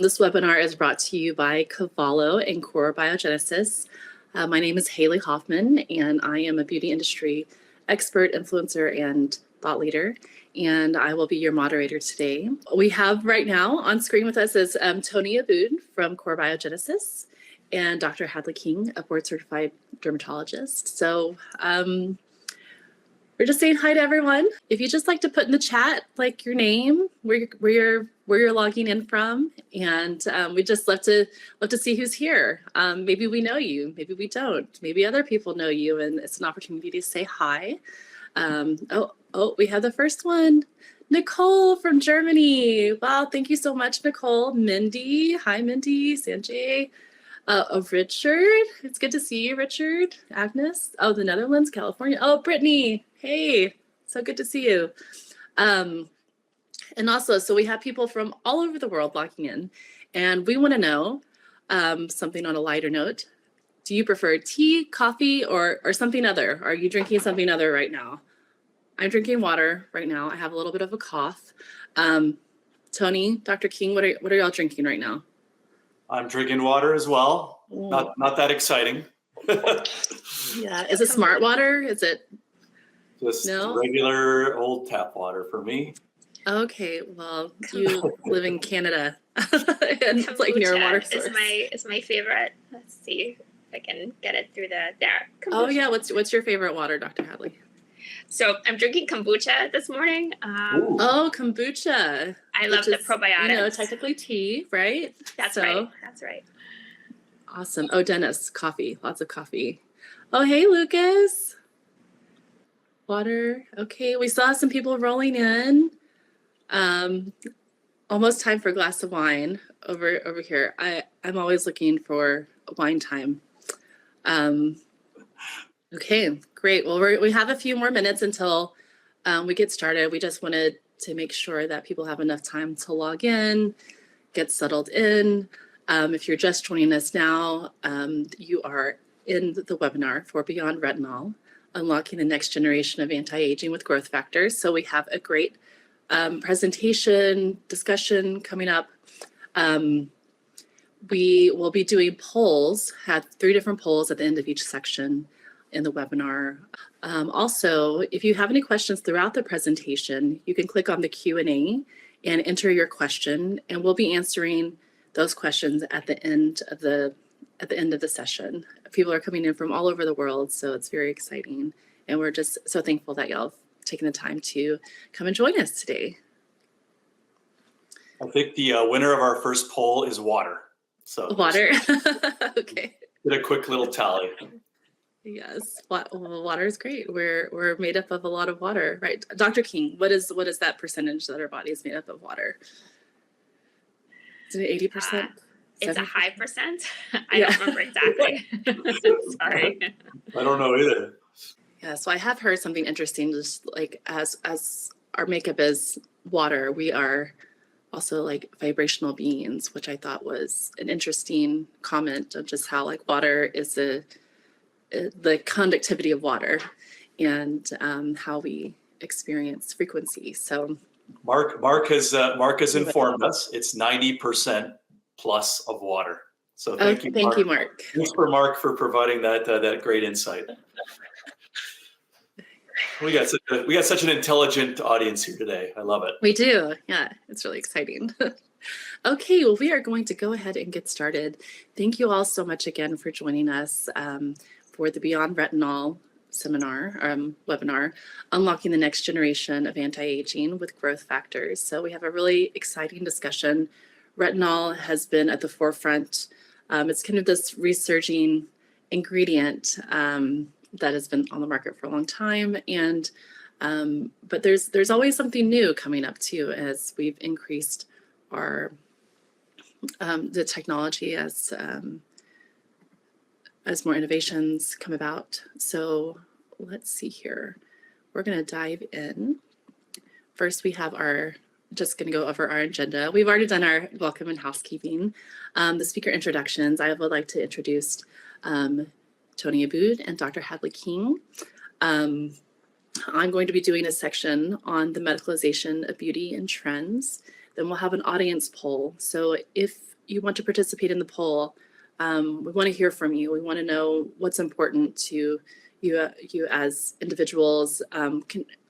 This webinar is brought to you by Cavallo and Core Biogenesis. My name is Hayley Hoffman, and I am a beauty industry expert, influencer, and thought leader, and I will be your moderator today. We have right now on screen with us is Tony Abboud from Core Biogenesis and Dr. Hadley King, a board-certified dermatologist. So we're just saying hi to everyone. If you just like to put in the chat like your name, where you're logging in from, and we just love to see who's here. Maybe we know you, maybe we don't. Maybe other people know you, and it's an opportunity to say hi. Oh, we have the first one, Nicole from Germany. Wow, thank you so much, Nicole. Mindy, hi Mindy, Sanjay. Richard, it's good to see you, Richard. Agnes, oh, the Netherlands, California. Oh, Brittany, hey, so good to see you. And also, so we have people from all over the world logging in, and we want to know something on a lighter note. Do you prefer tea, coffee, or something other? Are you drinking something other right now? I'm drinking water right now. I have a little bit of a cough. Tony, Dr. King, what are y'all drinking right now? I'm drinking water as well. Not that exciting. Yeah, is it smart water? Is it just regular old tap water for me? Okay, well, you live in Canada, and it's like near a water source. Is my favorite. Let's see if I can get it through there. Kombucha. Oh yeah, what's your favorite water, Dr. Hadley? So I'm drinking kombucha this morning. Oh, kombucha. I love the probiotics. You know, technically tea, right? That's right. That's right. Awesome. Oh, Dennis, coffee. Lots of coffee. Oh, hey, Lucas. Water. Okay, we saw some people rolling in. Almost time for a glass of wine over here. I'm always looking for wine time. Okay, great. Well, we have a few more minutes until we get started. We just wanted to make sure that people have enough time to log in, get settled in. If you're just joining us now, you are in the webinar for Beyond Retinol, Unlocking the Next Generation of Anti-Aging with Growth Factors. So we have a great presentation, discussion coming up. We will be doing polls, had 3 different polls at the end of each section in the webinar. Also, if you have any questions throughout the presentation, you can click on the Q&A and enter your question, and we'll be answering those questions at the end of the session. People are coming in from all over the world, so it's very exciting, and we're just so thankful that y'all have taken the time to come and join us today. I think the winner of our first poll is water. So water. Okay. Did a quick little tally. Yes, water is great. We're made up of a lot of water, right? Dr. King, what is that percentage that our body is made up of water? Is it 80%? It's a high percent. I don't remember exactly. Sorry. I don't know either. Yeah, so I have heard something interesting. Just like as our makeup is water, we are also like vibrational beings, which I thought was an interesting comment of just how like water is the conductivity of water and how we experience frequency. So Mark has informed us it's 90% plus of water. So thank you, Mark. Thanks for Mark for providing that great insight. We got such an intelligent audience here today. I love it. We do. Yeah, it's really exciting. Okay, well, we are going to go ahead and get started. Thank you all so much again for joining us for the Beyond Retinol seminar, webinar, Unlocking the Next Generation of Anti-Aging with Growth Factors. So we have a really exciting discussion. Retinol has been at the forefront. It's kind of this resurging ingredient that has been on the market for a long time, and but there's always something new coming up too as we've increased our the technology as more innovations come about. So let's see here. We're going to dive in. First, we have just going to go over our agenda. We've already done our welcome and housekeeping. The speaker introductions. I would like to introduce Tony Abboud and Dr. Hadley King. I'm going to be doing a section on the medicalization of beauty and trends. Then we'll have an audience poll. So if you want to participate in the poll, we want to hear from you. We want to know what's important to you as individuals,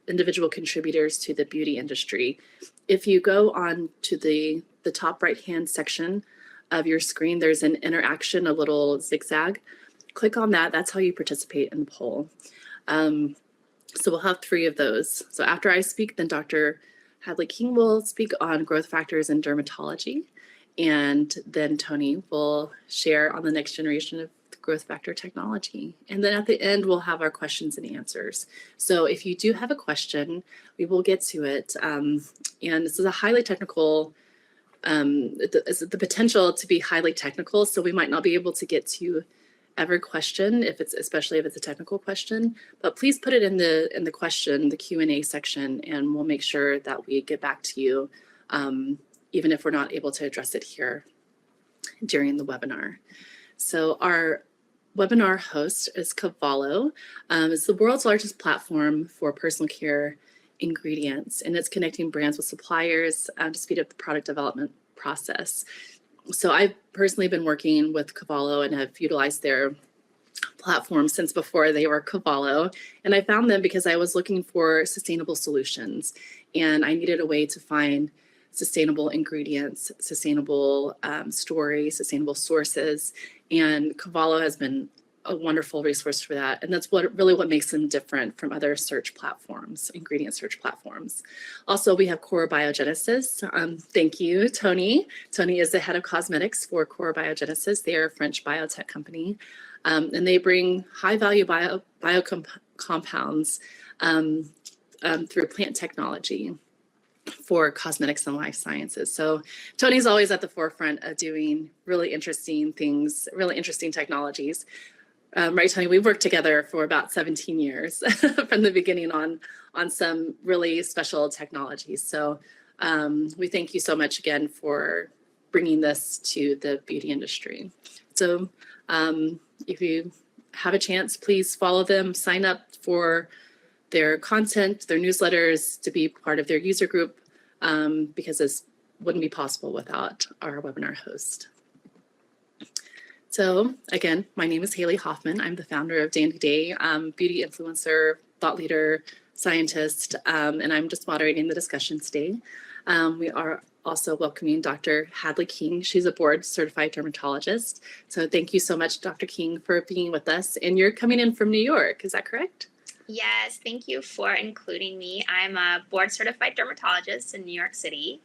individual contributors to the beauty industry. If you go on to the top right-hand section of your screen, there's an interaction, a little zigzag. Click on that. That's how you participate in the poll. So we'll have 3 of those. So after I speak, then Dr. Hadley King will speak on growth factors in dermatology. And then Tony will share on the next generation of growth factor technology. And then at the end, we'll have our questions and answers. So if you do have a question, we will get to it. And this is a highly technical, the potential to be highly technical. So we might not be able to get to every question, especially if it's a technical question, but please put it in the question, the Q&A section, and we'll make sure that we get back to you, even if we're not able to address it here during the webinar. So our webinar host is Cavallo. It's the world's largest platform for personal care ingredients, and it's connecting brands with suppliers to speed up the product development process. So I've personally been working with Cavallo and have utilized their platform since before they were Cavallo. And I found them because I was looking for sustainable solutions, and I needed a way to find sustainable ingredients, sustainable stories, sustainable sources. And Cavallo has been a wonderful resource for that. And that's what makes them different from other search platforms, ingredient search platforms. Also, we have Core Biogenesis. Thank you, Tony. Tony is the head of cosmetics for Core Biogenesis. They are a French biotech company. And they bring high-value compounds through plant technology for cosmetics and life sciences. So Tony's always at the forefront of doing really interesting things, really interesting technologies. Right, Tony, we've worked together for about 17 years from the beginning on some really special technologies. So we thank you so much again for bringing this to the beauty industry. So if you have a chance, please follow them, sign up for their content, their newsletters, to be part of their user group, because this wouldn't be possible without our webinar host. So again, my name is Hayley Hoffman. I'm the founder of Dandi Day, beauty influencer, thought leader, scientist, and I'm just moderating the discussion today. We are also welcoming Dr. Hadley King. She's a board certified dermatologist. So thank you so much, Dr. King, for being with us. And you're coming in from New York, is that correct? Yes, thank you for including me. I'm a board certified dermatologist in New York City.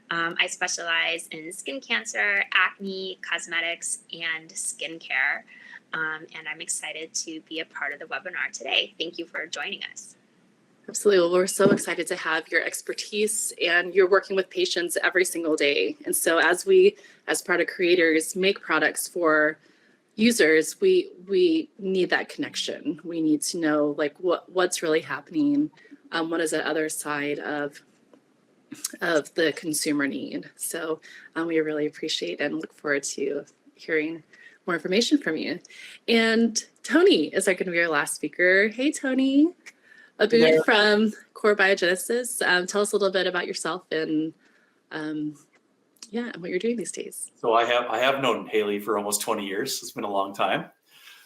I specialize in skin cancer, acne, cosmetics, and skincare. And I'm excited to be a part of the webinar today. Thank you for joining us. Absolutely. Well, we're so excited to have your expertise, and you're working with patients every single day. And so as we, as product creators, make products for users, we need that connection. We need to know like what's really happening. What is the other side of the consumer need? So we really appreciate and look forward to hearing more information from you. And Tony is going to be our last speaker. Hey, Tony Abboud from Core Biogenesis. Tell us a little bit about yourself and and what you're doing these days. So I have known Hayley for almost 20 years. It's been a long time.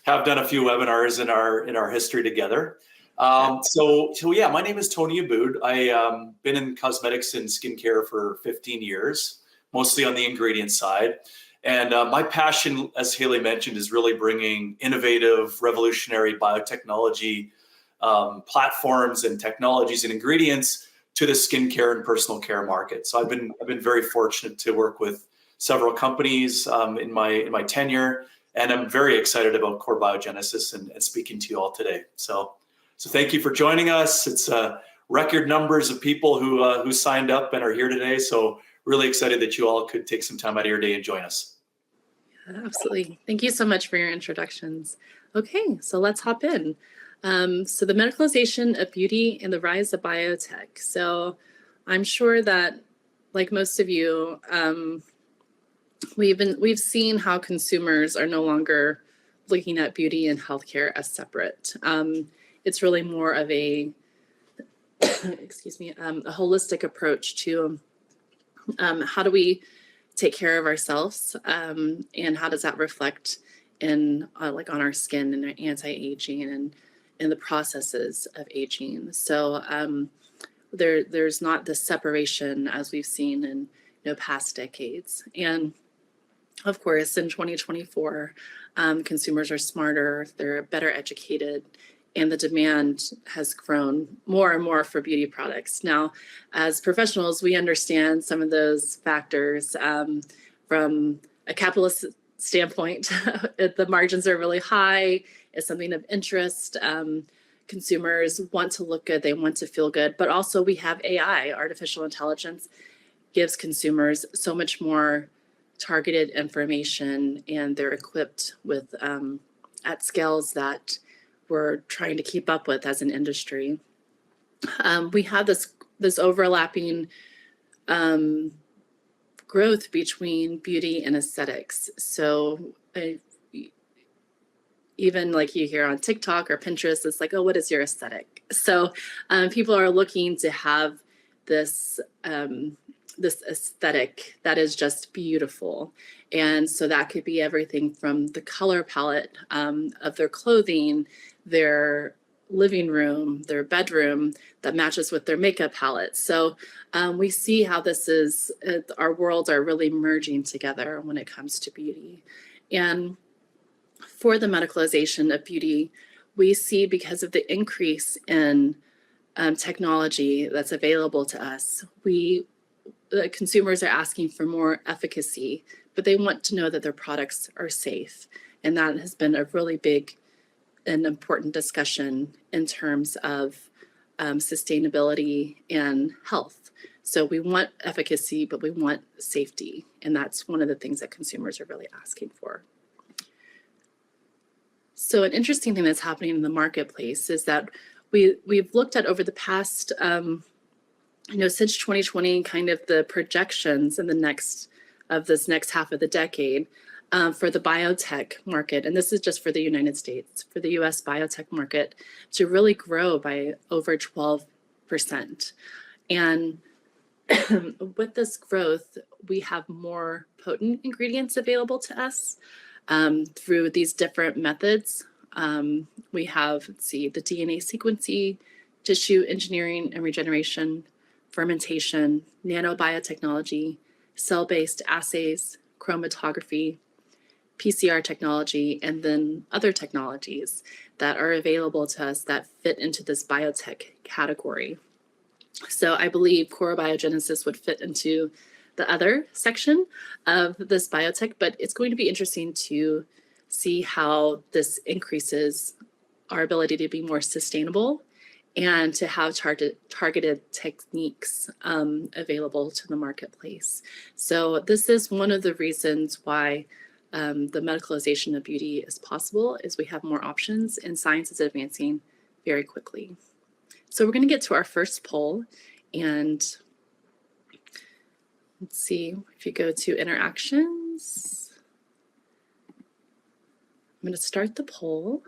Have done a few webinars in our history together. So yeah, my name is Tony Abboud. I been in cosmetics and skincare for 15 years, mostly on the ingredient side. And my passion, as Hayley mentioned, is really bringing innovative, revolutionary biotechnology platforms and technologies and ingredients to the skincare and personal care market. So I've been very fortunate to work with several companies in my tenure, and I'm very excited about Core Biogenesis and speaking to you all today. So thank you for joining us. It's record numbers of people who signed up and are here today. So really excited that you all could take some time out of your day and join us. Yeah, absolutely. Thank you so much for your introductions. Okay, so let's hop in. So the medicalization of beauty and the rise of biotech. So I'm sure that, like most of you, we've seen how consumers are no longer looking at beauty and healthcare as separate. It's really more of a, a holistic approach to How do we take care of ourselves, and how does that reflect in like on our skin and anti-aging and in the processes of aging? So there's not this separation as we've seen in past decades. And of course, in 2024, consumers are smarter, they're better educated, and the demand has grown more and more for beauty products. Now, as professionals, we understand some of those factors from a capitalist standpoint. The margins are really high, it's something of interest. Consumers want to look good, they want to feel good, but also we have AI, artificial intelligence, gives consumers so much more targeted information, and they're equipped with at scales that we're trying to keep up with as an industry. We have this overlapping growth between beauty and aesthetics. So even like you hear on TikTok or Pinterest, it's like, oh, what is your aesthetic? So people are looking to have this this aesthetic that is just beautiful. And so that could be everything from the color palette of their clothing, their living room, their bedroom that matches with their makeup palette. So we see how this is, our worlds are really merging together when it comes to beauty. And for the medicalization of beauty, we see because of the increase in technology that's available to us, the consumers are asking for more efficacy, but they want to know that their products are safe. And that has been a really big and important discussion in terms of sustainability and health. So we want efficacy, but we want safety. And that's one of the things that consumers are really asking for. So an interesting thing that's happening in the marketplace is that we've looked at over the past since 2020, kind of the projections in this next half of the decade for the biotech market, and this is just for the United States, for the US biotech market to really grow by over 12%. And with this growth, we have more potent ingredients available to us through these different methods. We have, the DNA sequencing, tissue engineering and regeneration, fermentation, nanobiotechnology, cell-based assays, chromatography, PCR technology, and then other technologies that are available to us that fit into this biotech category. So I believe Core Biogenesis would fit into the other section of this biotech, but it's going to be interesting to see how this increases our ability to be more sustainable and to have targeted techniques available to the marketplace. So this is one of the reasons why the medicalization of beauty is possible, is we have more options and science is advancing very quickly. So we're going to get to our first poll, and let's see, if you go to interactions, I'm going to start the poll.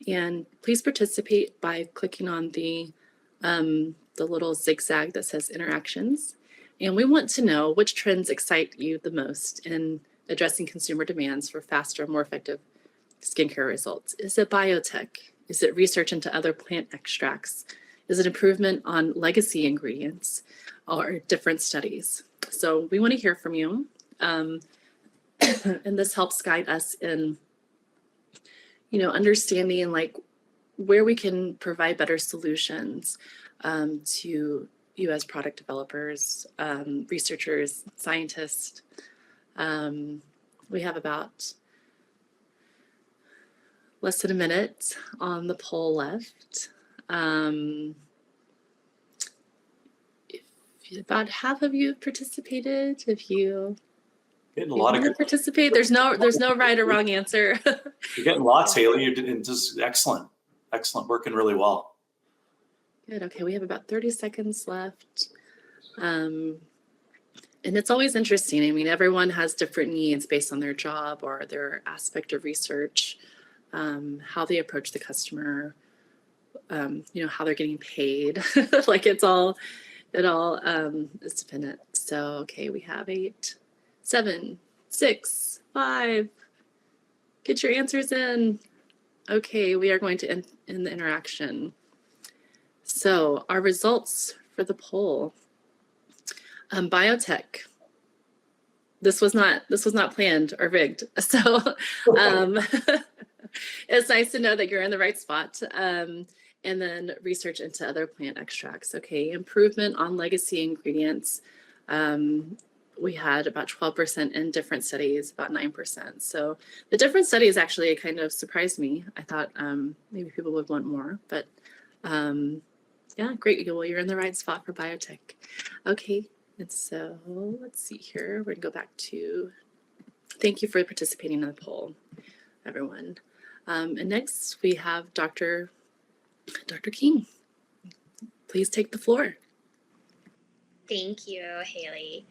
And please participate by clicking on the little zigzag that says interactions. And we want to know which trends excite you the most in addressing consumer demands for faster, more effective skincare results. Is it biotech? Is it research into other plant extracts? Is it improvement on legacy ingredients or different studies? So we want to hear from you. And this helps guide us in understanding like where we can provide better solutions to you as product developers, researchers, scientists. We have about less than a minute on the poll left. If about half of you have participated, if you Getting a lot of good participate. There's no right or wrong answer. You're getting lots, Hayley. You're doing just excellent, working really well. Good. Okay, we have about 30 seconds left. And it's always interesting. I mean, everyone has different needs based on their job or their aspect of research, how they approach the customer, how they're getting paid. Like it all is dependent. So, okay, we have 8, 7, 6, 5. Get your answers in. Okay, we are going to end the interaction. So our results for the poll. Biotech. This was not planned or rigged. So it's nice to know that you're in the right spot. And then research into other plant extracts. Okay, improvement on legacy ingredients. We had about 12% in different studies, about 9%. So the different studies actually kind of surprised me. I thought maybe people would want more, but yeah, great. Well, you're in the right spot for biotech. Okay, and so let's see here. We're gonna go back to, thank you for participating in the poll, everyone. And next we have Dr. King. Please take the floor. Thank you, Hayley.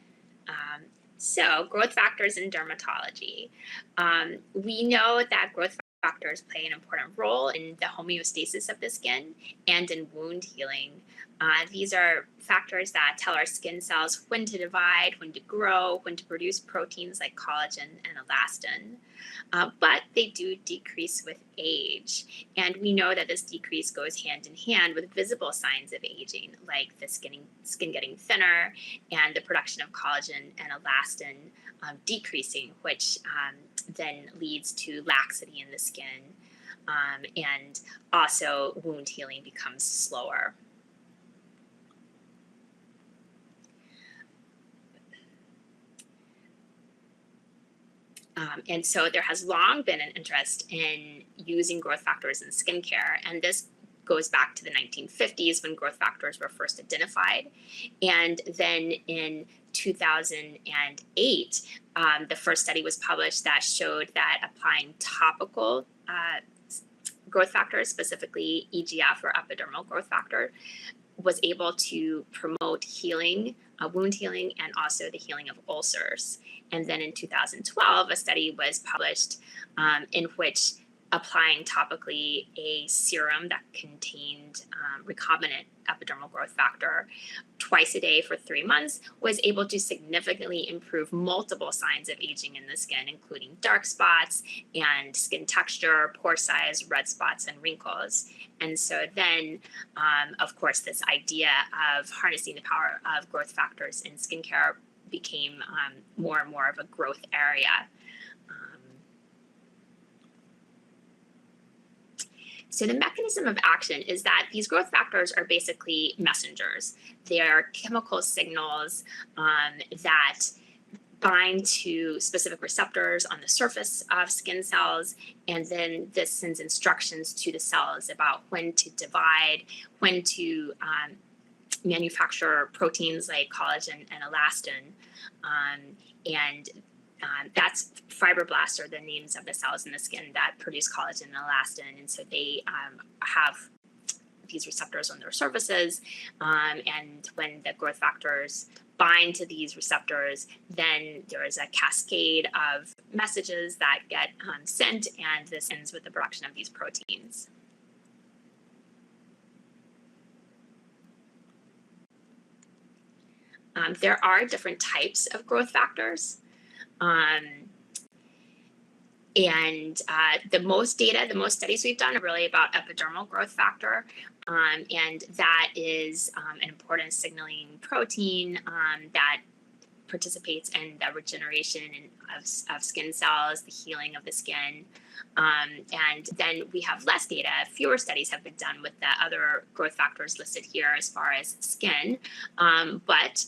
So growth factors in dermatology. We know that growth factors play an important role in the homeostasis of the skin and in wound healing. These are factors that tell our skin cells when to divide, when to grow, when to produce proteins like collagen and elastin. But they do decrease with age. And we know that this decrease goes hand in hand with visible signs of aging, like the skin getting thinner and the production of collagen and elastin decreasing, which then leads to laxity in the skin. And also wound healing becomes slower. And so there has long been an interest in using growth factors in skincare. And this goes back to the 1950s when growth factors were first identified. And then in 2008, the first study was published that showed that applying topical growth factors, specifically EGF or epidermal growth factor, was able to promote healing, wound healing, and also the healing of ulcers. And then in 2012, a study was published in which applying topically a serum that contained recombinant epidermal growth factor twice a day for 3 months was able to significantly improve multiple signs of aging in the skin, including dark spots and skin texture, pore size, red spots, and wrinkles. And so then, of course, this idea of harnessing the power of growth factors in skincare became more and more of a growth area. So the mechanism of action is that these growth factors are basically messengers. They are chemical signals that bind to specific receptors on the surface of skin cells, and then this sends instructions to the cells about when to divide, when to manufacture proteins like collagen and elastin, and that's fibroblasts are the names of the cells in the skin that produce collagen and elastin, and so they have these receptors on their surfaces, and when the growth factors bind to these receptors, then there is a cascade of messages that get sent, and this ends with the production of these proteins. There are different types of growth factors. And the most studies we've done are really about epidermal growth factor. And that is an important signaling protein that participates in the regeneration of skin cells, the healing of the skin. And then we have less data. Fewer studies have been done with the other growth factors listed here as far as skin. But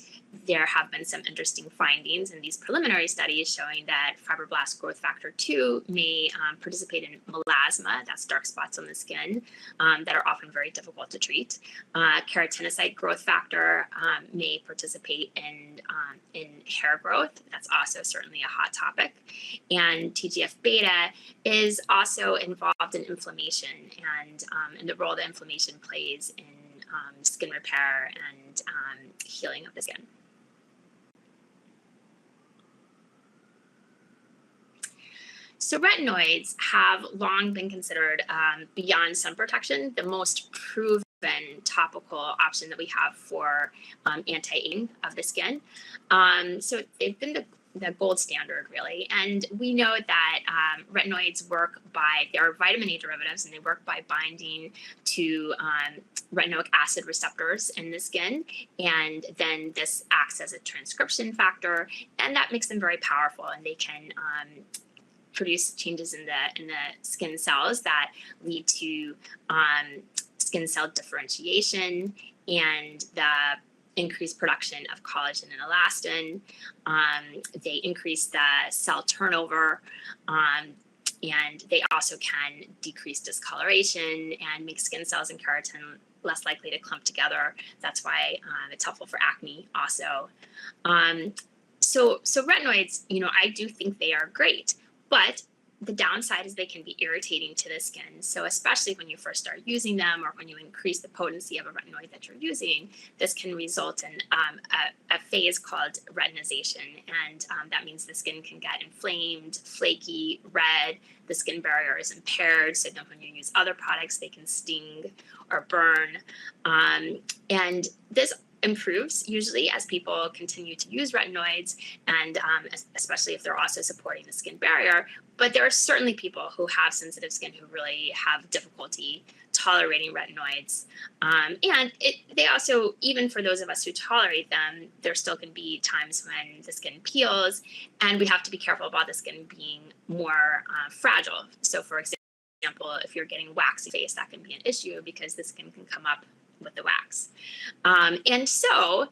there have been some interesting findings in these preliminary studies showing that fibroblast growth factor 2 may participate in melasma, that's dark spots on the skin that are often very difficult to treat. Keratinocyte growth factor may participate in hair growth. That's also certainly a hot topic. And TGF-beta is also involved in inflammation and the role that inflammation plays in skin repair and healing of the skin. So retinoids have long been considered beyond sun protection, the most proven topical option that we have for anti-aging of the skin. So they've been the gold standard, really. And we know that retinoids work they're vitamin A derivatives, and they work by binding to retinoic acid receptors in the skin. And then this acts as a transcription factor, and that makes them very powerful. And they can produce changes in the skin cells that lead to skin cell differentiation and the increased production of collagen and elastin. They increase the cell turnover, and they also can decrease discoloration and make skin cells and keratin less likely to clump together. That's why it's helpful for acne also. So retinoids, I do think they are great, but the downside is they can be irritating to the skin. So especially when you first start using them, or when you increase the potency of a retinoid that you're using, this can result in a phase called retinization. And that means the skin can get inflamed, flaky, red. The skin barrier is impaired. So then when you use other products, they can sting or burn. And this improves usually as people continue to use retinoids, and especially if they're also supporting the skin barrier. But there are certainly people who have sensitive skin who really have difficulty tolerating retinoids. And they also, even for those of us who tolerate them, there still can be times when the skin peels, and we have to be careful about the skin being more fragile. So for example, if you're getting waxy face, that can be an issue because the skin can come up with the wax. And so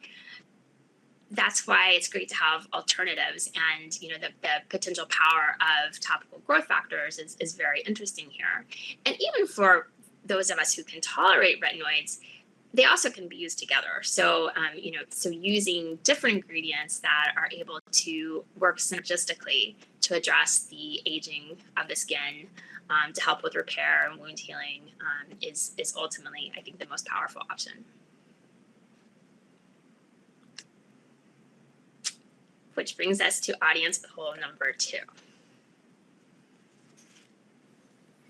that's why it's great to have alternatives, and the potential power of topical growth factors is very interesting here. And even for those of us who can tolerate retinoids, they also can be used together. So so using different ingredients that are able to work synergistically to address the aging of the skin, to help with repair and wound healing, is ultimately, I think, the most powerful option. Which brings us to audience poll number 2.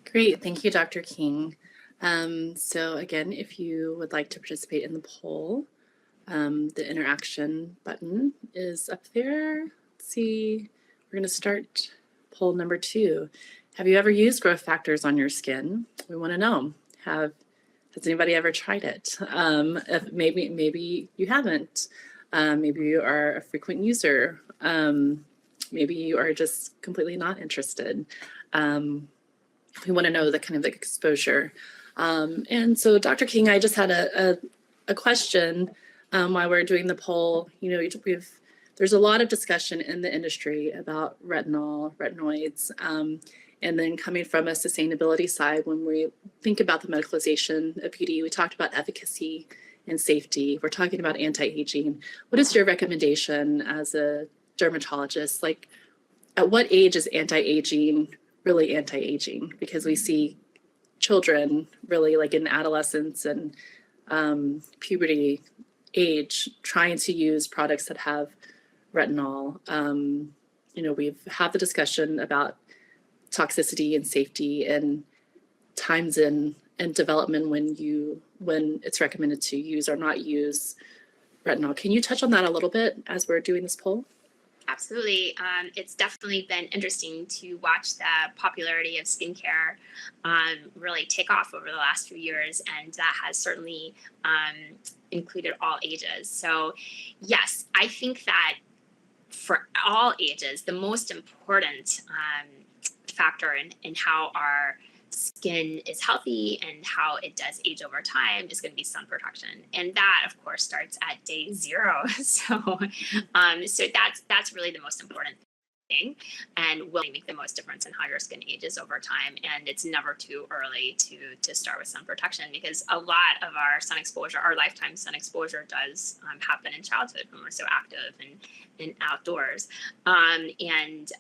Great, thank you, Dr. King. So again, if you would like to participate in the poll, the interaction button is up there. Let's see, we're going to start poll number 2. Have you ever used growth factors on your skin? We want to know. Has anybody ever tried it? If maybe you haven't. Maybe you are a frequent user. Maybe you are just completely not interested. We want to know the kind of exposure. And so, Dr. King, I just had a question while we're doing the poll. There's a lot of discussion in the industry about retinol, retinoids, and then coming from a sustainability side, when we think about the medicalization of beauty, we talked about efficacy and safety. We're talking about anti-aging. What is your recommendation as a dermatologist? Like, at what age is anti-aging really anti-aging? Because we see children really, like in adolescence and puberty age, trying to use products that have retinol. We've had the discussion about toxicity and safety and times in development when it's recommended to use or not use retinol. Can you touch on that a little bit as we're doing this poll? Absolutely. It's definitely been interesting to watch the popularity of skincare really take off over the last few years, and that has certainly included all ages. So yes, I think that for all ages, the most important factor in how our skin is healthy and how it does age over time is going to be sun protection, and that of course starts at day 0. So that's really the most important thing, and will make the most difference in how your skin ages over time. And it's never too early to start with sun protection, because a lot of our sun exposure, our lifetime sun exposure, does happen in childhood when we're so active and outdoors, and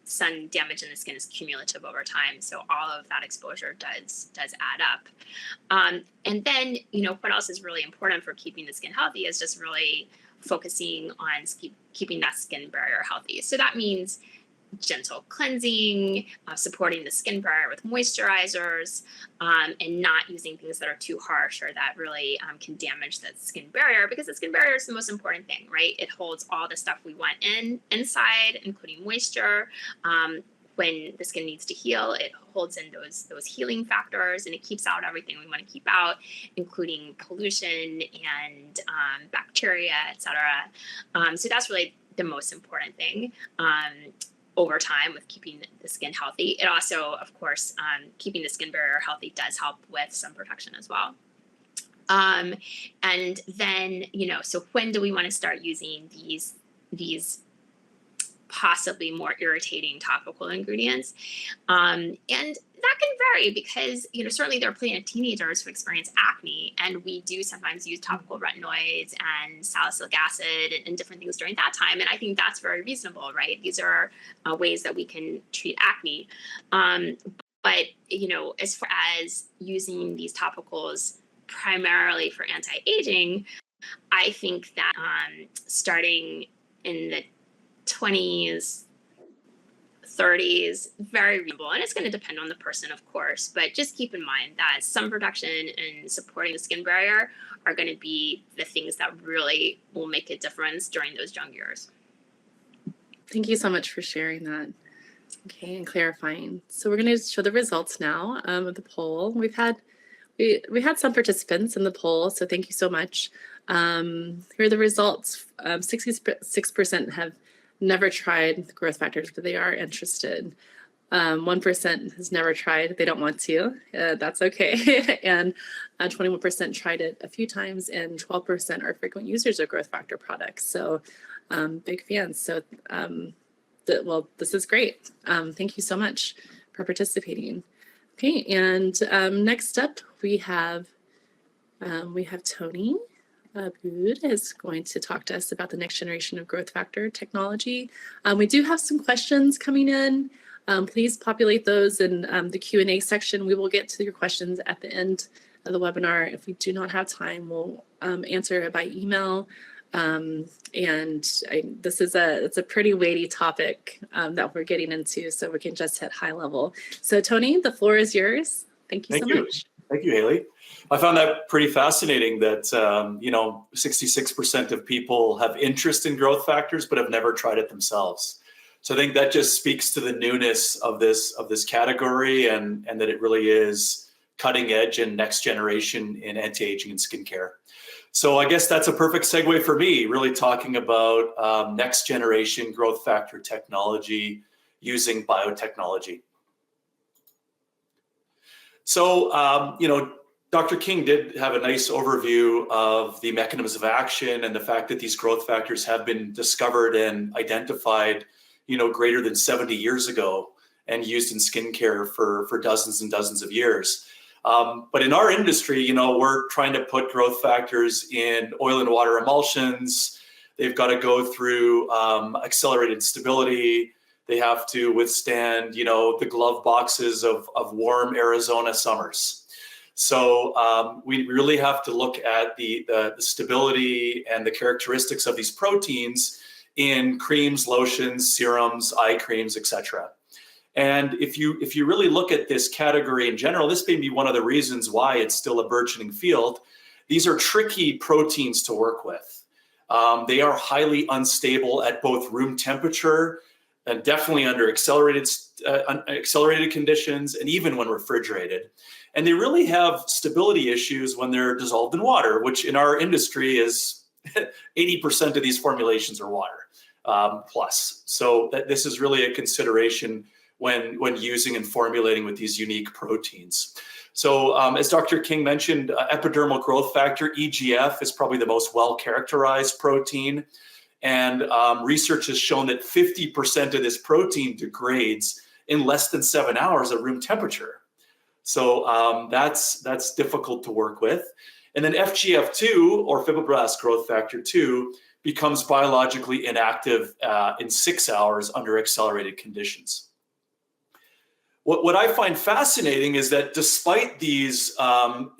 sun damage in the skin is cumulative over time. So all of that exposure does add up. And then, what else is really important for keeping the skin healthy is just really focusing on keeping that skin barrier healthy. So that means gentle cleansing, supporting the skin barrier with moisturizers, and not using things that are too harsh or that really can damage the skin barrier, because the skin barrier is the most important thing, right? It holds all the stuff we want inside, including moisture. When the skin needs to heal, it holds in those healing factors, and it keeps out everything we want to keep out, including pollution and bacteria, etc. So that's really the most important thing over time with keeping the skin healthy. It also, of course, keeping the skin barrier healthy does help with sun protection as well. And then, so when do we want to start using these possibly more irritating topical ingredients? And that can vary because, certainly there are plenty of teenagers who experience acne, and we do sometimes use topical retinoids and salicylic acid and different things during that time. And I think that's very reasonable, right? These are ways that we can treat acne. But, as far as using these topicals primarily for anti-aging, I think that starting in the 20s, 30s, very reasonable. And it's going to depend on the person, of course, but just keep in mind that sun protection and supporting the skin barrier are going to be the things that really will make a difference during those young years. Thank you so much for sharing that. Okay, and clarifying. So we're going to show the results now of the poll. We had some participants in the poll, so thank you so much. Here are the results. 66% have never tried growth factors, but they are interested. 1% has never tried. They don't want to. That's okay. And 21% tried it a few times, and 12% are frequent users of growth factor products. So big fans. So this is great. Thank you so much for participating. Okay, and next up we have Tony Abboud is going to talk to us about the next generation of growth factor technology. We do have some questions coming in. Please populate those in the Q&A section. We will get to your questions at the end of the webinar. If we do not have time, we'll answer it by email. This is it's a pretty weighty topic that we're getting into, so we can just hit high level. So Tony, the floor is yours. Thank you so much. Thank you, Hayley. I found that pretty fascinating that 66% of people have interest in growth factors but have never tried it themselves. So I think that just speaks to the newness of this category, and that it really is cutting edge and next generation in anti-aging and skincare. So I guess that's a perfect segue for me, really talking about next generation growth factor technology using biotechnology. So, Dr. King did have a nice overview of the mechanisms of action and the fact that these growth factors have been discovered and identified, greater than 70 years ago and used in skincare for dozens and dozens of years. But in our industry, we're trying to put growth factors in oil and water emulsions. They've got to go through accelerated stability. They have to withstand, the glove boxes of warm Arizona summers. So we really have to look at the stability and the characteristics of these proteins in creams, lotions, serums, eye creams, etc. And if you really look at this category in general, this may be one of the reasons why it's still a burgeoning field. These are tricky proteins to work with. They are highly unstable at both room temperature and definitely under accelerated conditions, and even when refrigerated. And they really have stability issues when they're dissolved in water, which in our industry is 80% of these formulations are water plus. So this is really a consideration when using and formulating with these unique proteins. So as Dr. King mentioned, epidermal growth factor, EGF, is probably the most well-characterized protein. And research has shown that 50% of this protein degrades in less than 7 hours at room temperature. So that's difficult to work with. And then FGF2, or fibroblast growth factor 2, becomes biologically inactive in 6 hours under accelerated conditions. What I find fascinating is that despite these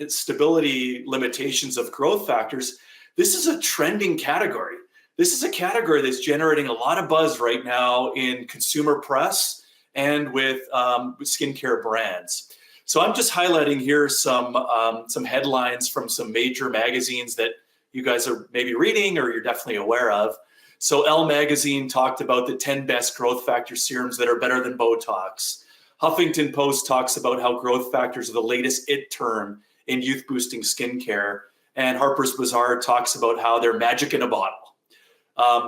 stability limitations of growth factors, this is a trending category. this is a category that's generating a lot of buzz right now in consumer press and with skincare brands. So I'm just highlighting here some headlines from some major magazines that you guys are maybe reading or you're definitely aware of. So Elle magazine talked about the 10 best growth factor serums that are better than Botox. Huffington Post talks about how growth factors are the latest it term in youth boosting skincare. And Harper's Bazaar talks about how they're magic in a bottle.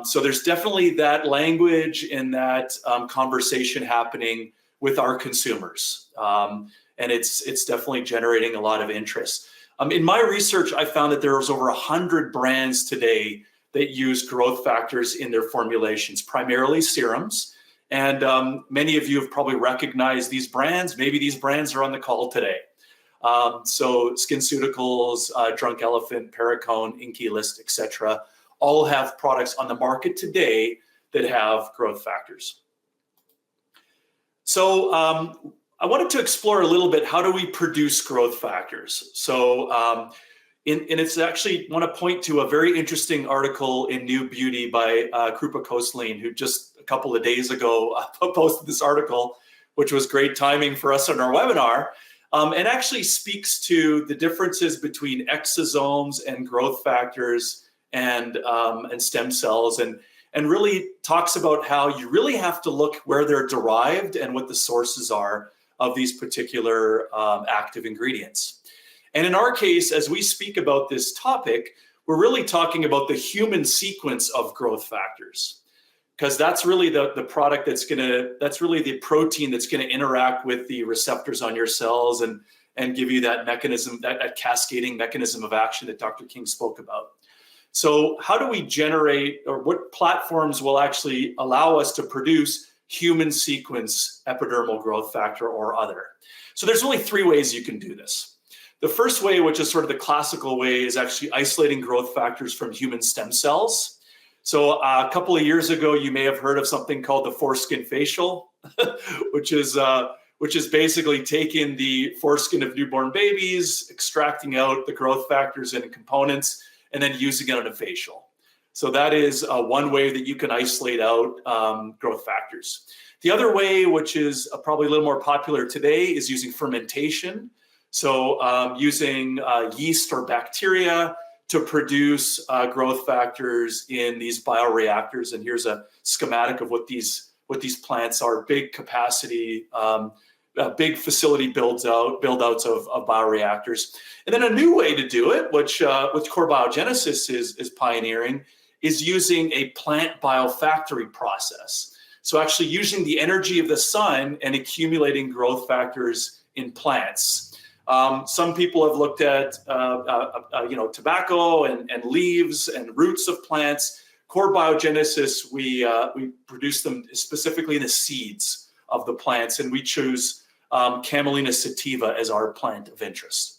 So there's definitely that language and that conversation happening with our consumers. And it's definitely generating a lot of interest. In my research, I found that there's over 100 brands today that use growth factors in their formulations, primarily serums. And many of you have probably recognized these brands. Maybe these brands are on the call today. So SkinCeuticals, Drunk Elephant, Perricone, Inky List, etc., all have products on the market today that have growth factors. So I wanted to explore a little bit, how do we produce growth factors? So and it's actually want to point to a very interesting article in New Beauty by Krupa Kosleen, who just a couple of days ago posted this article, which was great timing for us on our webinar, and actually speaks to the differences between exosomes and growth factors and stem cells, and really talks about how you really have to look where they're derived and what the sources are of these particular active ingredients. And in our case, as we speak about this topic, we're really talking about the human sequence of growth factors, because that's really the product that's really the protein that's going to interact with the receptors on your cells and give you that mechanism, that cascading mechanism of action that Dr. King spoke about. So how do we generate, or what platforms will actually allow us to produce human sequence epidermal growth factor or other? So there's only 3 ways you can do this. The first way, which is sort of the classical way, is actually isolating growth factors from human stem cells. So a couple of years ago, you may have heard of something called the foreskin facial, which is basically taking the foreskin of newborn babies, extracting out the growth factors and components, and then using it on a facial. So that is one way that you can isolate out growth factors. The other way, which is probably a little more popular today, is using fermentation. So using yeast or bacteria to produce growth factors in these bioreactors. And here's a schematic of what these plants are: big capacity, big facility build outs of bioreactors. And then a new way to do it, which Core Biogenesis is pioneering, is using a plant biofactory process. So actually using the energy of the sun and accumulating growth factors in plants. Some people have looked at tobacco and leaves and roots of plants. Core Biogenesis, we produce them specifically in the seeds of the plants, and we choose Camelina sativa as our plant of interest.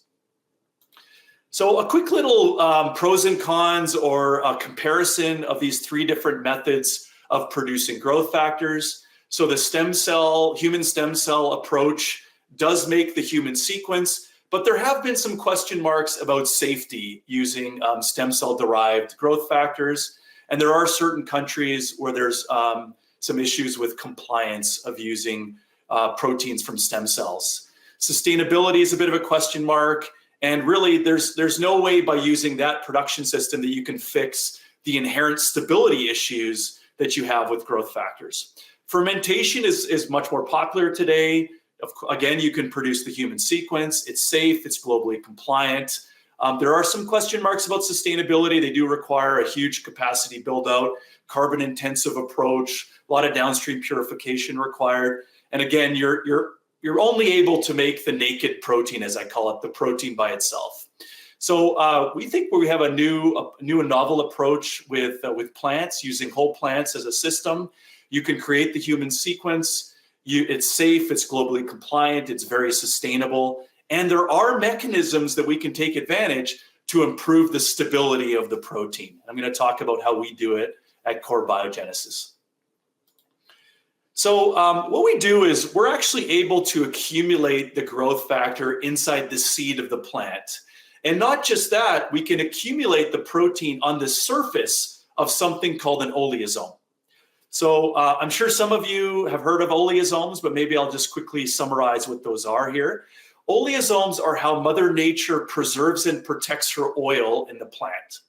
So a quick little pros and cons, or a comparison of these 3 different methods of producing growth factors. So the human stem cell approach does make the human sequence, but there have been some question marks about safety using stem cell derived growth factors. And there are certain countries where there's some issues with compliance of using proteins from stem cells. Sustainability is a bit of a question mark. And really, there's no way by using that production system that you can fix the inherent stability issues that you have with growth factors. Fermentation is much more popular today. Again, you can produce the human sequence. It's safe. It's globally compliant. There are some question marks about sustainability. They do require a huge capacity build out, carbon intensive approach, a lot of downstream purification required. And again, you're only able to make the naked protein, as I call it, the protein by itself. So we think we have a new and novel approach with plants, using whole plants as a system. You can create the human sequence. It's safe, it's globally compliant, it's very sustainable. And there are mechanisms that we can take advantage to improve the stability of the protein. I'm going to talk about how we do it at Core Biogenesis. So what we do is we're actually able to accumulate the growth factor inside the seed of the plant. And not just that, we can accumulate the protein on the surface of something called an oleosome. So I'm sure some of you have heard of oleosomes, but maybe I'll just quickly summarize what those are here. Oleosomes are how Mother Nature preserves and protects her oil in the plant.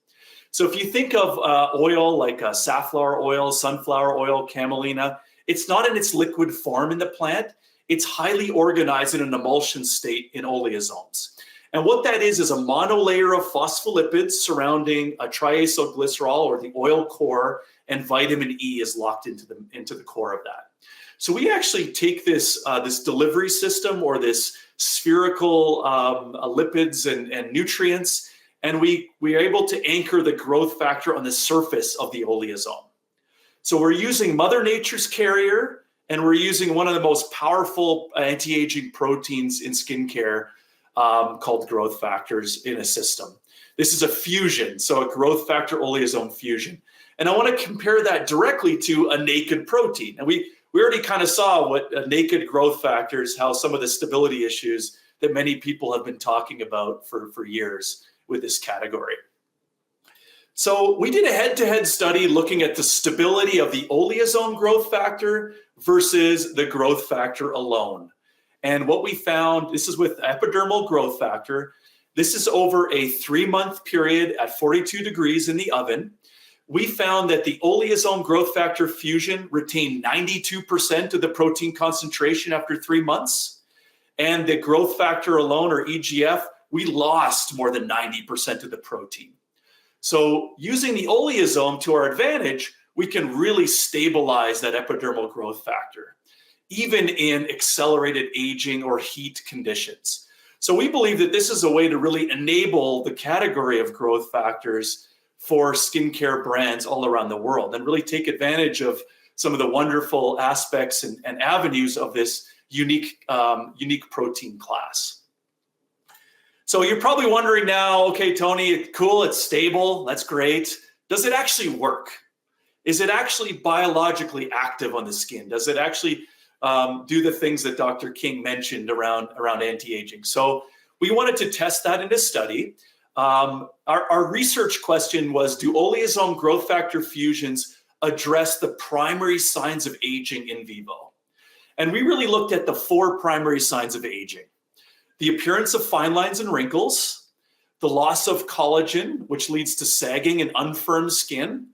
So if you think of oil like safflower oil, sunflower oil, camelina, it's not in its liquid form in the plant. It's highly organized in an emulsion state in oleosomes. And what that is a monolayer of phospholipids surrounding a triacylglycerol, or the oil core, and vitamin E is locked into the core of that. So we actually take this delivery system, or this spherical lipids and nutrients, and we are able to anchor the growth factor on the surface of the oleosome. So we're using Mother Nature's carrier, and we're using one of the most powerful anti-aging proteins in skincare, called growth factors, in a system. This is a fusion, so a growth factor oleosome fusion. And I want to compare that directly to a naked protein. And we already kind of saw what naked growth factors, how some of the stability issues that many people have been talking about for years with this category. So we did a head-to-head study looking at the stability of the oleosome growth factor versus the growth factor alone. And what we found, this is with epidermal growth factor. This is over a 3-month period at 42 degrees in the oven. We found that the oleosome growth factor fusion retained 92% of the protein concentration after 3 months. And the growth factor alone, or EGF, we lost more than 90% of the protein. So using the oleosome to our advantage, we can really stabilize that epidermal growth factor, even in accelerated aging or heat conditions. So we believe that this is a way to really enable the category of growth factors for skincare brands all around the world, and really take advantage of some of the wonderful aspects and avenues of this unique protein class. So you're probably wondering now, okay, Tony, cool, it's stable, that's great. Does it actually work? Is it actually biologically active on the skin? Does it actually do the things that Dr. King mentioned around anti-aging? So we wanted to test that in a study. Our research question was, do oleosome growth factor fusions address the primary signs of aging in vivo? And we really looked at the 4 primary signs of aging: the appearance of fine lines and wrinkles, the loss of collagen, which leads to sagging and unfirm skin,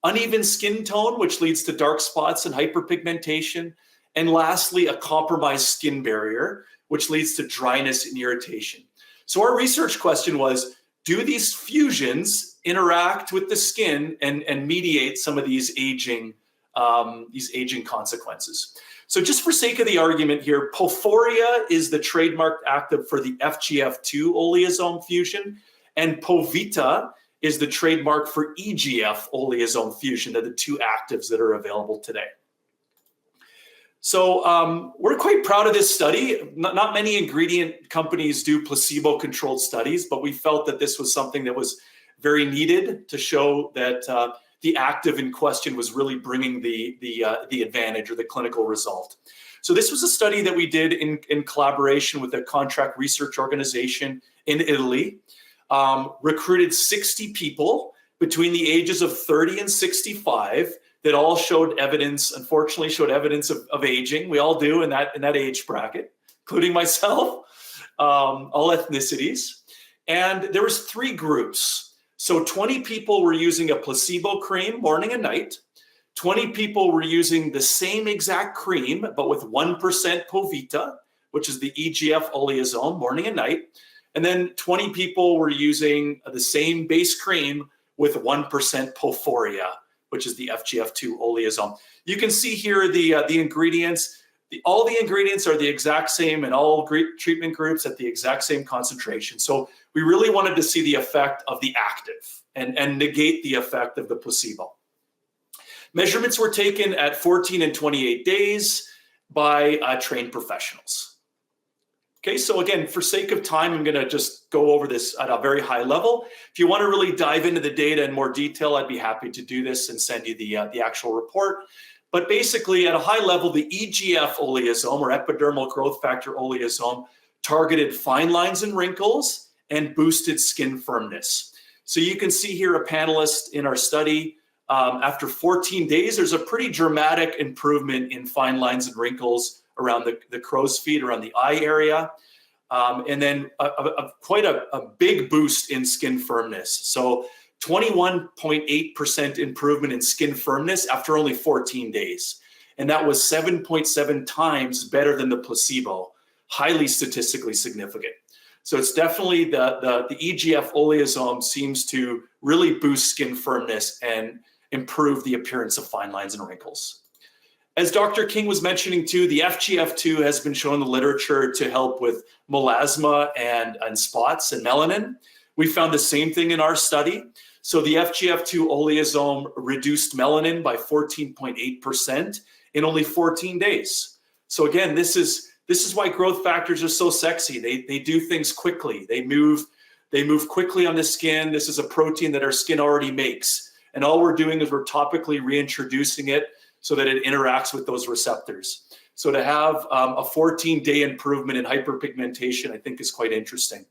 uneven skin tone, which leads to dark spots and hyperpigmentation, and lastly, a compromised skin barrier, which leads to dryness and irritation. So our research question was, do these fusions interact with the skin and mediate some of these aging consequences? So just for sake of the argument here, Porphyria is the trademarked active for the FGF2 oleosome fusion, and Povita is the trademark for EGF oleosome fusion. They're the 2 actives that are available today. So we're quite proud of this study. Not many ingredient companies do placebo-controlled studies, but we felt that this was something that was very needed to show that the active in question was really bringing the advantage, or the clinical result. So this was a study that we did in collaboration with a contract research organization in Italy. Recruited 60 people between the ages of 30 and 65 that all showed evidence, unfortunately showed evidence of aging. We all do in that age bracket, including myself, all ethnicities. And there was 3 groups. So 20 people were using a placebo cream morning and night. 20 people were using the same exact cream, but with 1% Povita, which is the EGF oleosome, morning and night. And then 20 people were using the same base cream with 1% Porphyria, which is the FGF2 oleosome. You can see here the ingredients. All the ingredients are the exact same in all treatment groups at the exact same concentration. So we really wanted to see the effect of the active and negate the effect of the placebo. Measurements were taken at 14 and 28 days by trained professionals. Okay, so again, for sake of time, I'm gonna just go over this at a very high level. If you wanna really dive into the data in more detail, I'd be happy to do this and send you the actual report. But basically, at a high level, the EGF oleosome, or epidermal growth factor oleosome, targeted fine lines and wrinkles and boosted skin firmness. So you can see here a panelist in our study after 14 days, there's a pretty dramatic improvement in fine lines and wrinkles around the crow's feet, around the eye area. And then quite a big boost in skin firmness. So 21.8% improvement in skin firmness after only 14 days. And that was 7.7 times better than the placebo, highly statistically significant. So it's definitely the EGF oleosome seems to really boost skin firmness and improve the appearance of fine lines and wrinkles. As Dr. King was mentioning too, the FGF2 has been shown in the literature to help with melasma and spots and melanin. We found the same thing in our study. So the FGF2 oleosome reduced melanin by 14.8% in only 14 days. So again, this is why growth factors are so sexy. They do things quickly. They move quickly on the skin. This is a protein that our skin already makes. And all we're doing is we're topically reintroducing it so that it interacts with those receptors. So to have a 14-day improvement in hyperpigmentation, I think is quite interesting.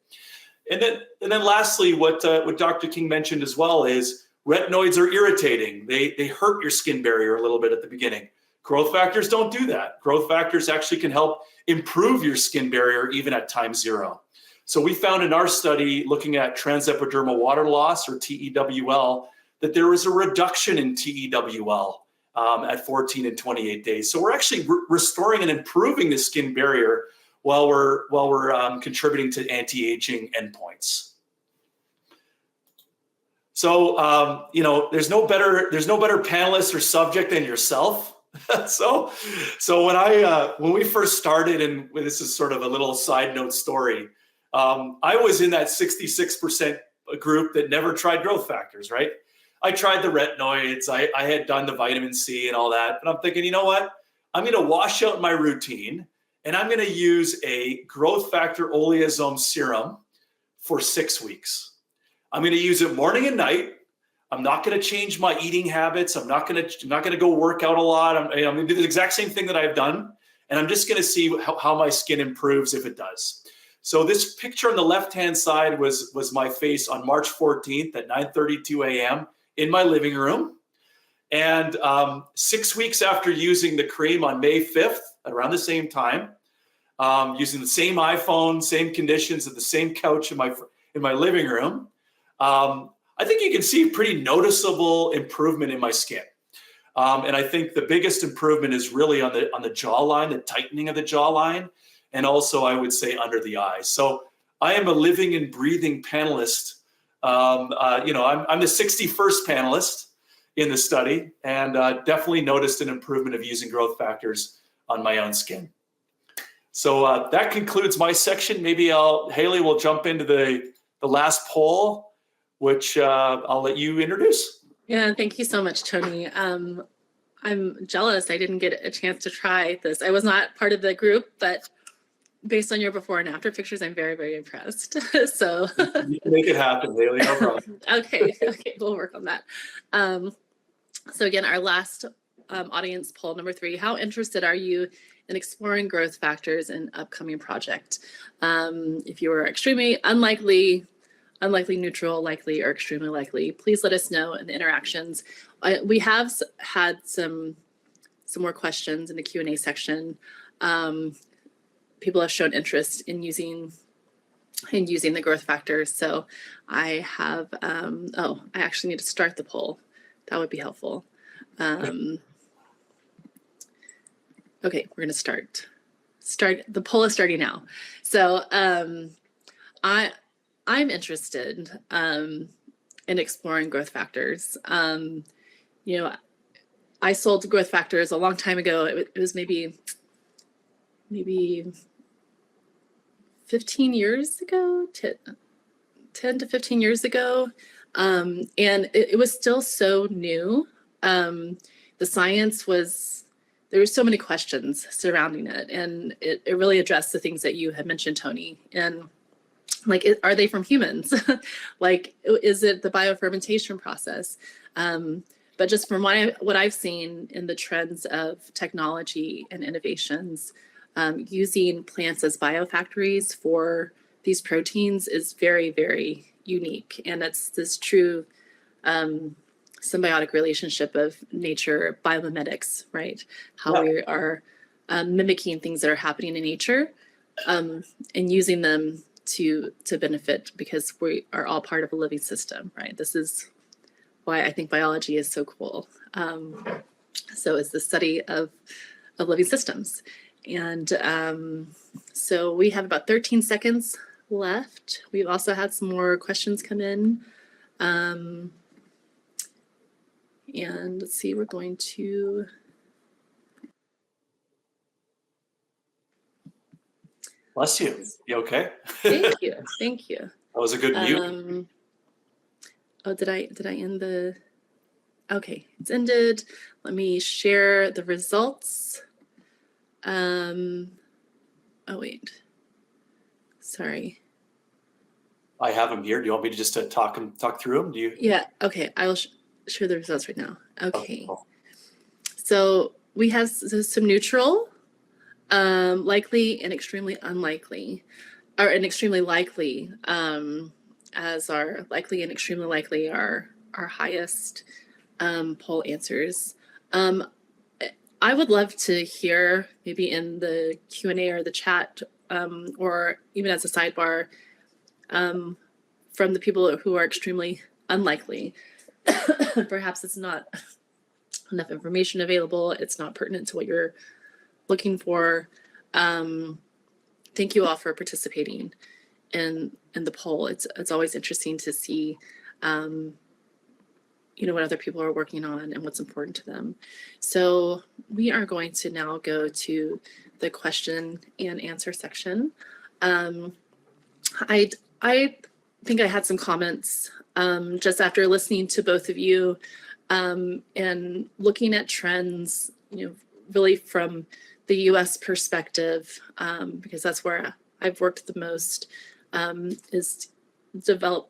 And then lastly, what Dr. King mentioned as well is retinoids are irritating. They hurt your skin barrier a little bit at the beginning. Growth factors don't do that. Growth factors actually can help improve your skin barrier even at time 0. So we found in our study looking at transepidermal water loss, or TEWL, that there was a reduction in TEWL at 14 and 28 days. So we're actually restoring and improving the skin barrier while we're contributing to anti-aging endpoints. So there's no better panelist or subject than yourself. so when we first started, and this is sort of a little side note story, I was in that 66% group that never tried growth factors, right? I tried the retinoids, I had done the vitamin C and all that, but I'm thinking, you know what? I'm going to wash out my routine and I'm going to use a growth factor oleosome serum for 6 weeks. I'm going to use it morning and night. I'm not going to change my eating habits. I'm not going to go work out a lot. I'm going to do the exact same thing that I've done, and I'm just going to see how my skin improves if it does. So this picture on the left-hand side was my face on March 14th at 9:32 a.m. in my living room. And 6 weeks after using the cream on May 5th, at around the same time, using the same iPhone, same conditions, at the same couch in my living room, I think you can see pretty noticeable improvement in my skin. And I think the biggest improvement is really on the jawline, the tightening of the jawline, and also I would say under the eyes. So I am a living and breathing panelist. I'm the 61st panelist in the study, and definitely noticed an improvement of using growth factors on my own skin. So that concludes my section. Maybe Hayley will jump into the last poll, which I'll let you introduce. Yeah, thank you so much, Tony. I'm jealous I didn't get a chance to try this. I was not part of the group, but based on your before and after pictures, I'm very, very impressed. So you can make it happen, Hayley, no problem. Okay, we'll work on that. So again, our last audience poll, number 3, how interested are you in exploring growth factors in upcoming project? If you are extremely unlikely, neutral, likely, or extremely likely, please let us know in the interactions. We have had some more questions in the Q&A section. People have shown interest in using the growth factors. So I have, I actually need to start the poll. That would be helpful. Okay, we're gonna start. The poll is starting now. So I'm interested in exploring growth factors. I sold growth factors a long time ago. It was maybe 15 years ago, 10 to 15 years ago. And it was still so new. The science there were so many questions surrounding it, and it really addressed the things that you had mentioned, Tony. And like, are they from humans? Like, is it the biofermentation process? But just from what I've seen in the trends of technology and innovations, using plants as biofactories for these proteins is very, very unique. And it's this true symbiotic relationship of nature biomimetics, right? How Yeah. we are mimicking things that are happening in nature and using them to benefit, because we are all part of a living system, right? This is why I think biology is so cool. So it's the study of living systems. And so we have about 13 seconds left. We've also had some more questions come in. And let's see, we're going to... Bless you. You okay? Thank you. Thank you. That was a good mute. Oh, did I end the... Okay, it's ended. Let me share the results. Oh, wait. Sorry. I have them here. Do you want me to just talk through them? Do you? Yeah, okay. I will share the results right now. Okay. Oh. So we have some neutral, likely, and extremely unlikely, or and extremely likely, as our likely and extremely likely are our highest poll answers. I would love to hear, maybe in the Q&A or the chat, or even as a sidebar, from the people who are extremely unlikely. Perhaps it's not enough information available. It's not pertinent to what you're looking for. Thank you all for participating in the poll. It's always interesting to see, what other people are working on and what's important to them. So we are going to now go to the question and answer section. I think I had some comments just after listening to both of you and looking at trends, really from the US perspective, because that's where I've worked the most, is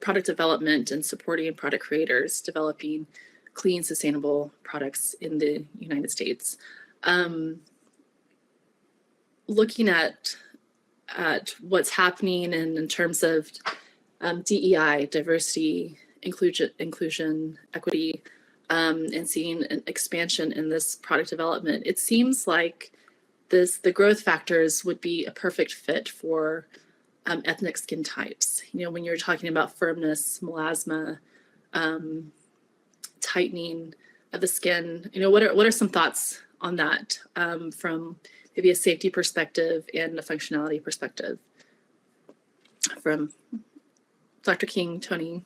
product development and supporting product creators, developing clean, sustainable products in the United States. Looking at what's happening in terms of DEI, diversity, inclusion, equity, and seeing an expansion in this product development, it seems like the growth factors would be a perfect fit for ethnic skin types. When you're talking about firmness, melasma, tightening of the skin, what are some thoughts on that from maybe a safety perspective and a functionality perspective? From Dr. King, Tony,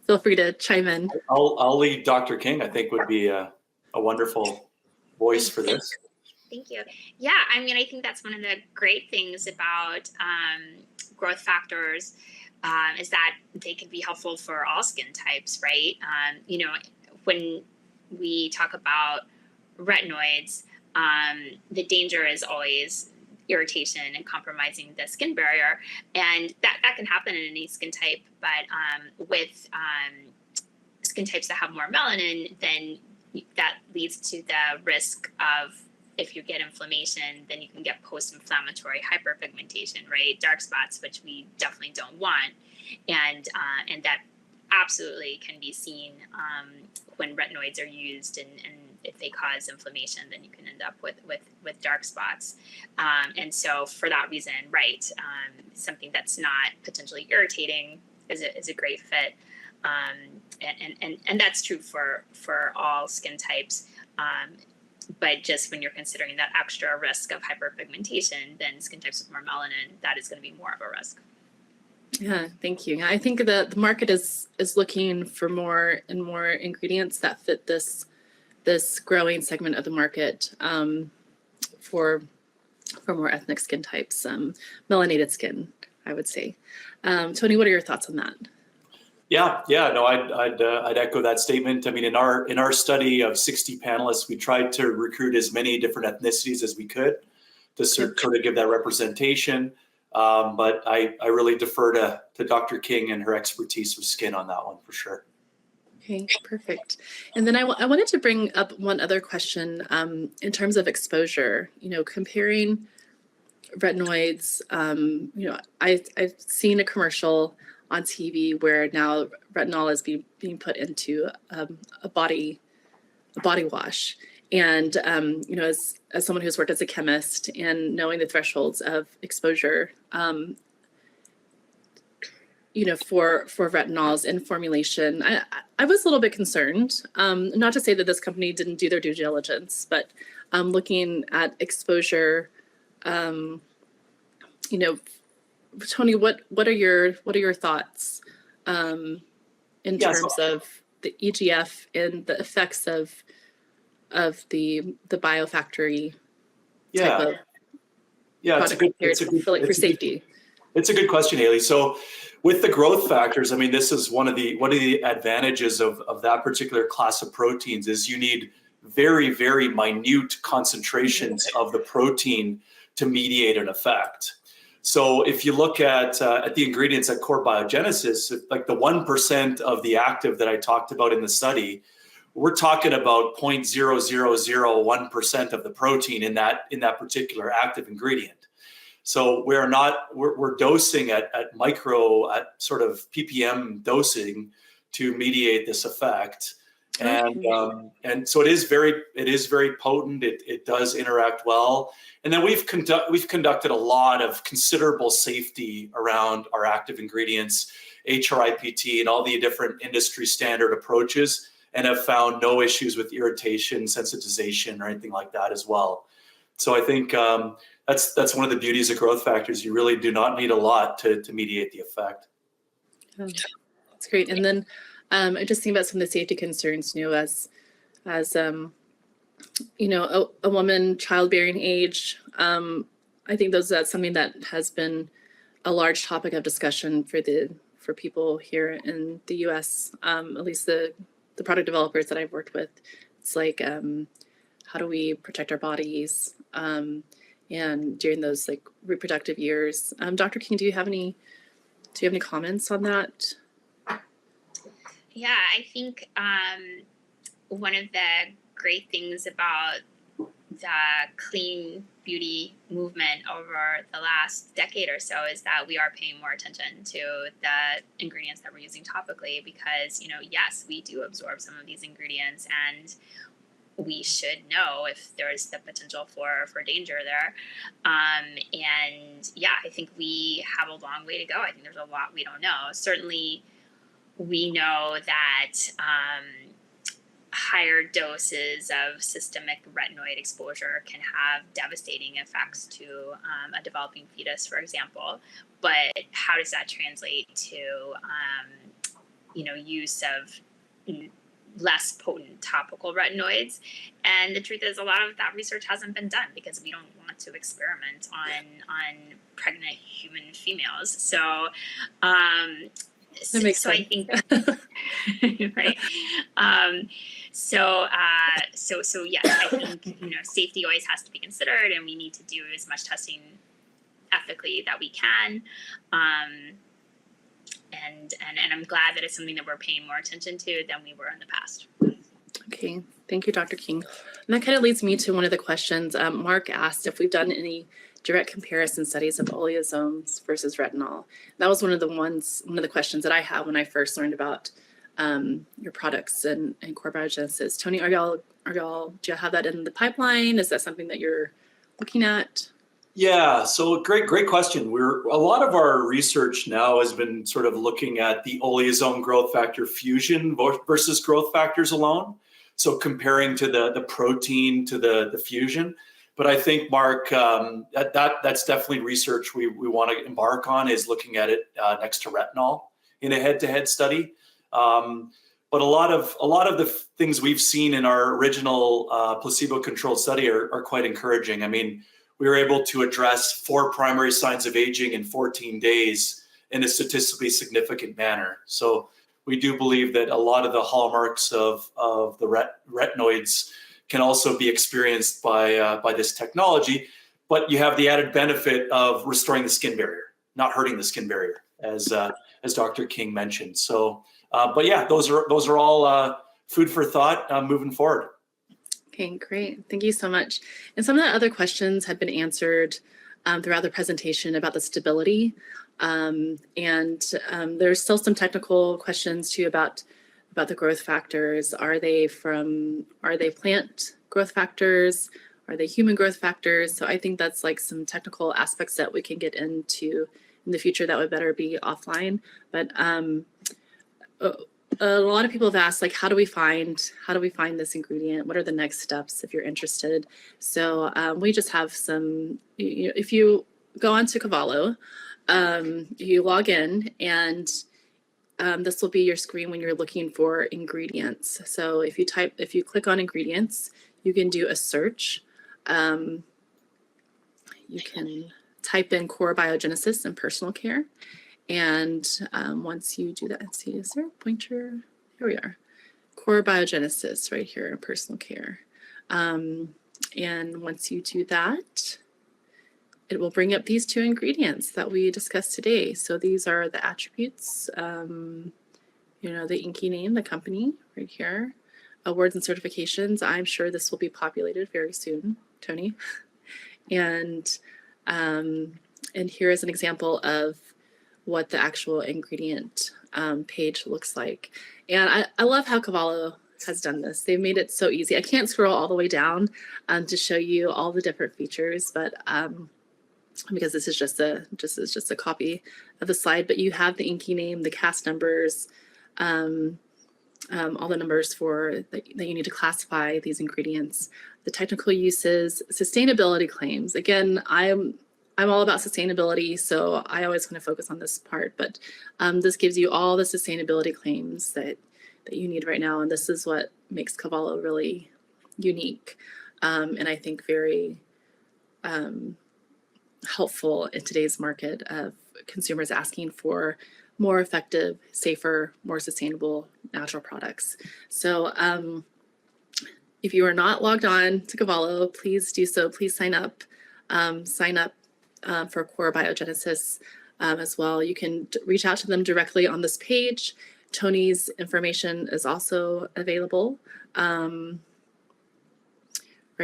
feel free to chime in. I'll lead Dr. King. I think would be a wonderful voice for this. Thank you. Yeah, I think that's one of the great things about growth factors is that they can be helpful for all skin types, right? When we talk about retinoids, the danger is always irritation and compromising the skin barrier, and that can happen in any skin type. But with skin types that have more melanin, then that leads to the risk of, if you get inflammation, then you can get post-inflammatory hyperpigmentation, right? Dark spots, which we definitely don't want, and that absolutely can be seen when retinoids are used, and if they cause inflammation, then you can end up with dark spots. And so for that reason, right, something that's not potentially irritating is a great fit. And that's true for all skin types. But just when you're considering that extra risk of hyperpigmentation, then skin types with more melanin, that is going to be more of a risk. Yeah, thank you. I think the market is looking for more and more ingredients that fit this growing segment of the market for more ethnic skin types, melanated skin, I would say. Tony, what are your thoughts on that? Yeah, no, I'd echo that statement. In our study of 60 panelists, we tried to recruit as many different ethnicities as we could to sort of give that representation. But I really defer to Dr. King and her expertise with skin on that one for sure. Okay, perfect. And then I wanted to bring up one other question in terms of exposure. Comparing retinoids. I've seen a commercial on TV where now retinol is being put into a body wash. And, as someone who's worked as a chemist and knowing the thresholds of exposure, for retinols in formulation, I was a little bit concerned. Not to say that this company didn't do their due diligence, but looking at exposure, Tony, what are your thoughts in terms of the EGF and the effects of the biofactory type of product for safety? It's a good question, Hayley. So with the growth factors, I mean, this is one of the advantages of that particular class of proteins is you need very, very minute concentrations of the protein to mediate an effect. So if you look at the ingredients at Core Biogenesis, like the 1% of the active that I talked about in the study, we're talking about 0.0001% of the protein in that particular active ingredient. So we're dosing at sort of ppm dosing to mediate this effect, and so it is very potent. It does interact well, and then we've conducted a lot of considerable safety around our active ingredients, HRIPT, and all the different industry standard approaches, and have found no issues with irritation, sensitization, or anything like that as well. So I think that's one of the beauties of growth factors. You really do not need a lot to mediate the effect. That's great. And then I just think about some of the safety concerns, as a woman, childbearing age. I think that's something that has been a large topic of discussion for people here in the U.S. At least the product developers that I've worked with. It's like, how do we protect our bodies? And during those reproductive years. Dr. King, do you have any comments on that? Yeah, I think one of the great things about the clean beauty movement over the last decade or so is that we are paying more attention to the ingredients that we're using topically because, yes, we do absorb some of these ingredients and we should know if there's the potential for danger there. And yeah, I think we have a long way to go. I think there's a lot we don't know. Certainly, we know that higher doses of systemic retinoid exposure can have devastating effects to a developing fetus, for example. But how does that translate to, use of less potent topical retinoids? And the truth is a lot of that research hasn't been done because we don't want to experiment on pregnant human females. So that makes sense. I think right. So yes, I think safety always has to be considered, and we need to do as much testing ethically that we can. And I'm glad that it's something that we're paying more attention to than we were in the past. Okay, thank you, Dr. King. And that kind of leads me to one of the questions. Mark asked if we've done any direct comparison studies of oleosomes versus retinol. That was one of the questions that I had when I first learned about your products and Core Biogenesis. Tony, do you have that in the pipeline? Is that something that you're looking at? Yeah, so great question. A lot of our research now has been sort of looking at the oleosome growth factor fusion versus growth factors alone. So comparing to the protein to the fusion. But I think, Mark, that's definitely research we want to embark on, is looking at it next to retinol in a head-to-head study. But a lot of the things we've seen in our original placebo-controlled study are quite encouraging. I mean, we were able to address 4 primary signs of aging in 14 days in a statistically significant manner. So we do believe that a lot of the hallmarks of the retinoids can also be experienced by this technology, but you have the added benefit of restoring the skin barrier, not hurting the skin barrier, as Dr. King mentioned. So, but yeah, those are all food for thought moving forward. Okay, great. Thank you so much. And some of the other questions have been answered throughout the presentation about the stability There's still some technical questions too about the growth factors. Are they plant growth factors? Are they human growth factors? So I think that's like some technical aspects that we can get into in the future that would better be offline. But a lot of people have asked, like, how do we find this ingredient? What are the next steps if you're interested? So we just have some, if you go onto Cavallo, you log in, and this will be your screen when you're looking for ingredients. So if you click on ingredients, you can do a search. You can type in Core Biogenesis and personal care. And once you do that, let's see, is there a pointer? Here we are. Core Biogenesis right here in personal care. And once you do that, it will bring up these 2 ingredients that we discussed today. So these are the attributes, the inky name, the company right here, awards and certifications. I'm sure this will be populated very soon, Tony. And here is an example of what the actual ingredient page looks like. And I love how Cavallo has done this. They've made it so easy. I can't scroll all the way down to show you all the different features, but because this is just a copy of the slide, but you have the inky name, the cast numbers, all the numbers that you need to classify these ingredients, the technical uses, sustainability claims. Again, I'm all about sustainability, so I always want to focus on this part, but this gives you all the sustainability claims that you need right now, and this is what makes Cavallo really unique, and I think very helpful in today's market of consumers asking for more effective, safer, more sustainable natural products. So if you are not logged on to Cavallo, please do so. Please sign up. For Core Biogenesis as well. You can reach out to them directly on this page. Tony's information is also available right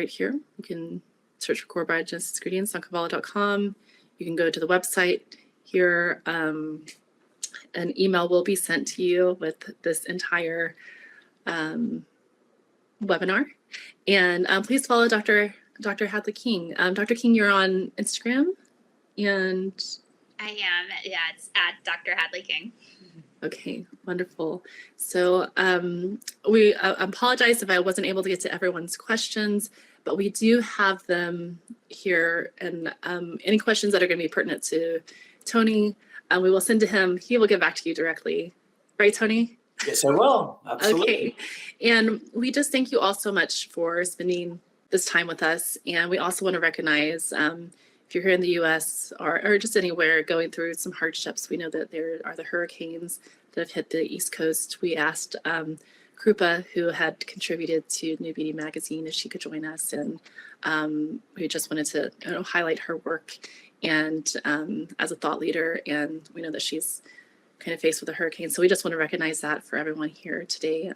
here. You can search for Core Biogenesis ingredients on cavallo.com. You can go to the website here. An email will be sent to you with this entire webinar. And please follow Dr. Hadley King. Dr. King, you're on Instagram? And I am. Yeah, it's at Dr. Hadley King. Okay, wonderful. So we apologize if I wasn't able to get to everyone's questions, but we do have them here, and any questions that are going to be pertinent to Tony, we will send to him. He will get back to you directly. Right, Tony? Yes, I will. Absolutely. Okay. And we just thank you all so much for spending this time with us. And we also want to recognize if you're here in the US or just anywhere going through some hardships, we know that there are the hurricanes that have hit the East Coast. We asked Krupa, who had contributed to New Beauty Magazine, if she could join us. And we just wanted to highlight her work and as a thought leader. And we know that she's kind of faced with a hurricane. So we just want to recognize that for everyone here today.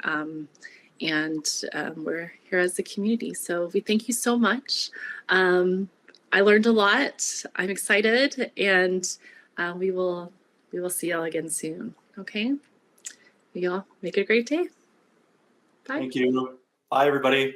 We're here as a community. So we thank you so much. I learned a lot. I'm excited, and we will see y'all again soon. Okay, y'all make it a great day. Bye. Thank you. Bye, everybody.